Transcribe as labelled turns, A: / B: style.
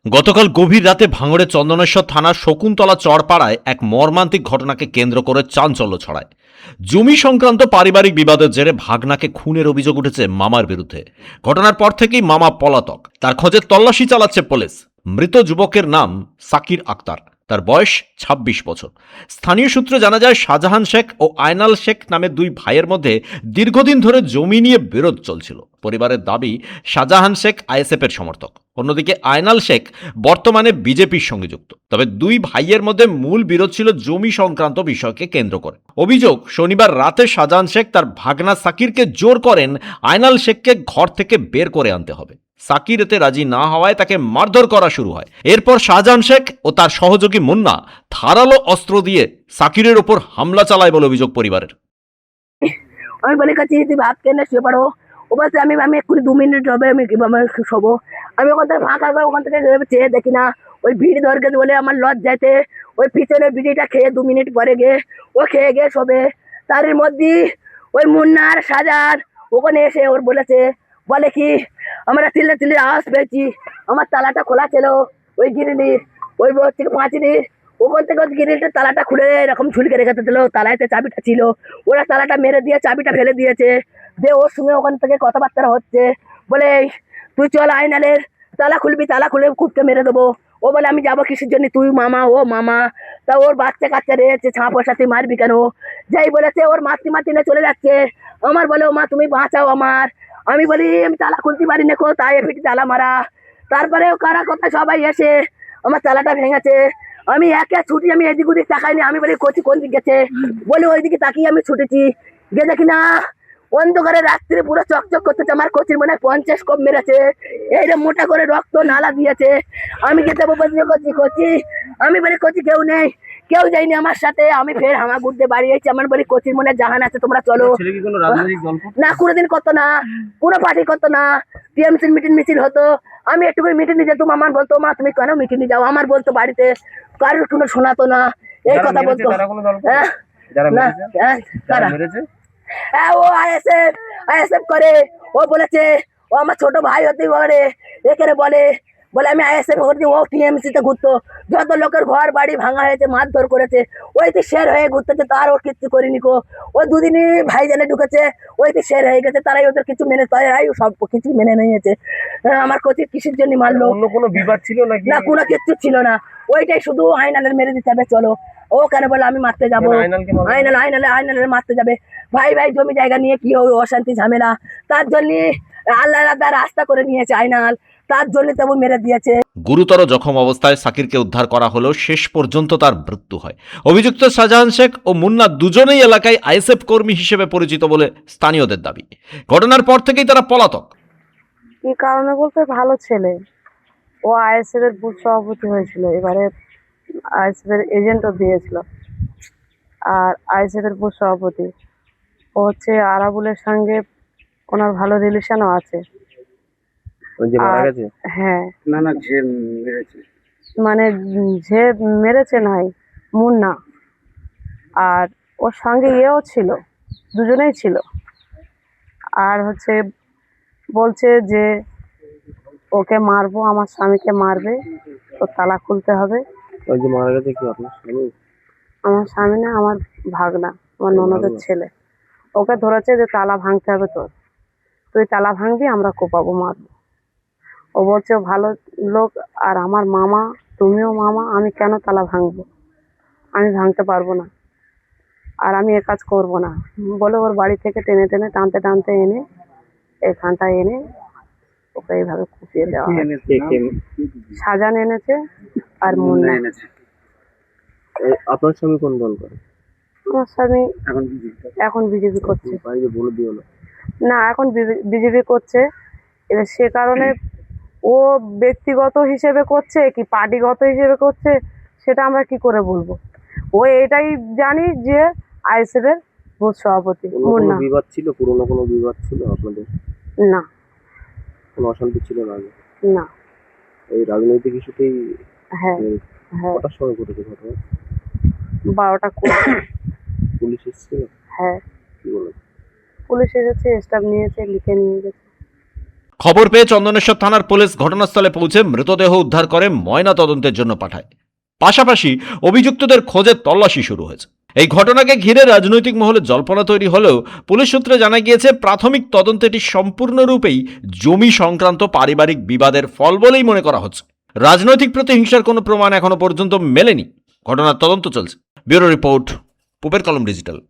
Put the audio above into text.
A: গতকাল গভীর রাতে ভাঙড়ে চন্দনেশ্বর থানার শকুন্তলা চরপাড়ায় এক মর্মান্তিক ঘটনাকে কেন্দ্র করে চাঞ্চল্য ছড়ায়। জমি সংক্রান্ত পারিবারিক বিবাদের জেরে ভাগনাকে খুনের অভিযোগ উঠেছে মামার বিরুদ্ধে। ঘটনার পর থেকেই মামা পলাতক, তার খোঁজে তল্লাশি চালাচ্ছে পুলিশ। মৃত যুবকের নাম সাকির আক্তার, তার বয়স ২৬ বছর। স্থানীয় সূত্রে জানা যায় শাহজাহান শেখ ও আয়নাল শেখ নামে দুই ভাইয়ের মধ্যে দীর্ঘদিন ধরে জমি নিয়ে বিরোধ চলছিল। পরিবারের দাবি শাহজাহান শেখ আইএসএফের সমর্থক, অন্যদিকে আয়নাল শেখ বর্তমানে বিজেপির সঙ্গে যুক্ত। তবে দুই ভাইয়ের মধ্যে মূল বিরোধ ছিল জমি সংক্রান্ত বিষয়কে কেন্দ্র করে। অভিযোগ, শনিবার রাতে শাহজাহান শেখ তার ভাগনা সাকিরকে জোর করেন আয়নাল শেখকে ঘর থেকে বের করে আনতে হবে। সাকির এতে রাজি না হওয়ায় তাকে মারধর করা শুরু হয়। এরপর শাহজাহান শেখ ও তার সহযোগী মুন্না ধারালো অস্ত্র দিয়ে সাকিরের ওপর হামলা চালায় বলে অভিযোগ পরিবারের।
B: আমি বলে কাছে তুই ভাত খেয়ে শুয়ে পড়ো। ও বলছে আমি আমি এক্ষুনি 2 মিনিট হবে, আমি শোবো। আমি ওখান থেকে ফাঁকা করে ওখান থেকে চেয়ে দেখি না, ওই ভিড় ধরে গেছে বলে আমার লজ্জাতে ওই পিছনে বিড়িটা খেয়ে 2 মিনিট পরে গিয়ে ও খেয়ে গিয়ে শোবে। তার মধ্যে ওই মুন্নার সাজার ওখানে এসে ওর বলেছে, বলে কি আমরা চিল্লে আওয়াজ পেয়েছি, আমার তালাটা খোলা ছিল ওই গিরিলির, ওই হচ্ছে পাঁচিলির ওখান থেকে গ্রিলটা তালাটা খুলে এরকম ঝুলকে রেখে দিল, তালাতে চাবিটা ছিল, ওরা তালাটা মেরে দিয়ে চাবিটা ফেলে দিয়েছে। দিয়ে ওর সঙ্গে ওখান থেকে কথাবার্তা হচ্ছে, বলে তুই চল আয়নালের তালা খুলবি, তালা খুলে কুপকে মেরে দেবো। ও বলে আমি যাবো কিসের জন্য, তুই মামা ও মামা। তা ওর বাচ্চা কাচ্চা রয়েছে, ছা পয়সা তুই মারবি কেন? যাই বলেছে ওর মাতৃ নিয়ে চলে যাচ্ছে। আমার বলে ও মা তুমি বাঁচাও আমার। আমি বলি আমি তালা খুলতে পারি না, তাই ফিটি তালা মারা। তারপরে কারা কথা সবাই এসে আমার তালাটা ভেঙেছে। আমি একে ছুটি, আমি এদিক ওদিক তাকাইনি। আমি বলি কচি কোন দিক গেছে, বলে ওইদিকে তাকিয়ে আমি ছুটেছি। গিয়ে দেখি না অন্ধকারে রাত্রে পুরো চকচক করতেছে। আমার কচির মনে হয় 50 কোপ মেরেছে, এইটা মোটা করে রক্ত নালা দিয়েছে। আমি যেতে বলছি কচি কচি, আমি বলি কচি কেউ নেই, কেউ যায়নি আমার সাথে। আমি ফের হামা ঘুরতে বাড়ি এসেছি। আমার বলি কচির মনে জাহান আছে, তোমরা চলো। না কোনোদিন করতো না, কোনো পার্টি করতো না। টিএমসির মিছিল হতো, আমি একটু করে মিটিং নিয়ে যেতাম। আমার বলতো মা তুমি কেন মিটিং যাও, আমার বলতো বাড়িতে কারোর কোনো শোনাতো না, এই কথা বলতো। হ্যাঁ না কারা হ্যাঁ ও আইএসএফ করে। ও বলেছে ও আমার ছোট ভাই হতে পারে, এখানে বলে বলে আমি আইএসএফ করছি। ও টিএমসি তে ঘুরতো, যত লোকের ঘর বাড়ি ভাঙা হয়েছে মারধর করেছে, ওই তো শের হয়ে ঘুরতেছে। তার ওর কিচ্ছু করিনি কো। ওই দুদিনই ভাইজানে ঢুকেছে, ওই তো শের হয়ে গেছে। তারাই ওদের কিছু মেনে, তারাই সব কিছু মেনে নিয়েছে। আমার কচি কিসের জন্য মারলো?
C: অন্য কোনো বিবাদ ছিল নাকি?
B: না কোনো কিচ্ছু ছিল না, ওইটাই শুধু আইনালের মেরে দিতে হবে চলো। ও কেন বলে আমি মারতে যাবো? আইনালের মারতে যাবে। ভাই ভাই জমি জায়গা নিয়ে কি হবে অশান্তি ঝামেলা, তার জন্য আল্লাহ আল্লাহ রাস্তা করে নিয়েছে আইনাল, তার জন্য তবু মেরে দিয়েছে।
A: গুরুতর জখম অবস্থায় সাকিরকে উদ্ধার করা হলেও শেষ পর্যন্ত তার মৃত্যু হয়। অভিযুক্ত শাহজাহান শেখ ও মুন্না দুজনেই এলাকায় আইএসএফ কর্মী হিসেবে পরিচিত বলে স্থানীয়দের দাবি। ঘটনার পর থেকেই তারা পলাতক।
D: কি কারণে বলতে, ভালো ছেলে, ও আইএসএফ এর বুথ সভাপতি হয়েছিল, এবারে আইএসএফ এর এজেন্টও দিয়েছিল। আর আইএসএফ এর বুথ সভাপতি ও হচ্ছে আরাবুলের সঙ্গে ওনার ভালো রিলেশনও আছে।
C: ওই যে মারা
D: আর
C: গেছে?
D: হ্যাঁ,
C: না না, যে মেরেছে
D: মানে যে মেরেছে নাই মুন্না, আর ওর সঙ্গে ইয়েও ছিল, দুজনেই ছিল। আর হচ্ছে বলছে যে ওকে মারবো, আমার স্বামীকে মারবে, তো তালা খুলতে হবে।
C: ওই যে মারা গেছে কি আপনার স্বামী?
D: আমার স্বামী না, আমার ভাগনা, আমার ননদের ছেলে। ওকে ধরেছে যে তালা ভাঙতে হবে তোর, তুই তালা ভাঙবি, আমরা কোপাবো মারবো। ও বলছে ও ভালো লোক, আর আমার মামা, তুমিও মামা, আমি কেন তালা ভাঙবো, আমি ভাঙতে পারবো না, আর আমি এ কাজ করবো না বলে ওর বাড়ি থেকে টেনে টেনে টানতে টানতে এনে এখানটায় এনে ওকে এইভাবে কুপিয়ে দেওয়া হয়। সাজান এনেছে আর মুন্না।
C: আপনার স্বামী কোন দল করে?
D: আমার স্বামী এখন বিজেপি করছে।
C: বাইরে বলে দিও না।
D: না, এখন বিজেপি করছে। এবার সে কারণে ও ব্যক্তিগত হিসেবে করছে কি পার্টিগত হিসেবে করছে সেটা আমরা কি করে বলবো। ও এটাই জানি যে আইএসএফ এর বুথ সভাপতি মুন্না।
C: বিবাদ ছিল, পুরনো কোনো বিবাদ ছিল আপনাদের?
D: না,
C: কোনো অশান্তি ছিল না আগে?
D: না।
C: এই রাজনৈতিক ইস্যুতেই?
D: হ্যাঁ হ্যাঁ,
C: কটার সময় ঘটেছে ঘটনা?
D: 12টা করে।
C: পুলিশ এসেছিল?
D: হ্যাঁ,
C: কি বলে?
D: পুলিশ এসেছে, স্টাফ নিয়েছে, লিখে নিয়ে গেছে।
A: খবর পেয়ে চন্দনেশ্বর থানার পুলিশ ঘটনাস্থলে পৌঁছে মৃতদেহ উদ্ধার করে ময়না তদন্তের জন্য পাঠায়। পাশাপাশি অভিযুক্তদের খোঁজে তল্লাশি শুরু হয়েছে। এই ঘটনাকে ঘিরে রাজনৈতিক মহলে জল্পনা তৈরি হলেও পুলিশ সূত্রে জানা গিয়েছে প্রাথমিক তদন্তে এটি সম্পূর্ণরূপেই জমি সংক্রান্ত পারিবারিক বিবাদের ফল বলেই মনে করা হচ্ছে। রাজনৈতিক প্রতিহিংসার কোনো প্রমাণ এখনো পর্যন্ত মেলেনি। ঘটনার তদন্ত চলছে। ব্যুরো রিপোর্ট, পুবের কলম ডিজিটাল।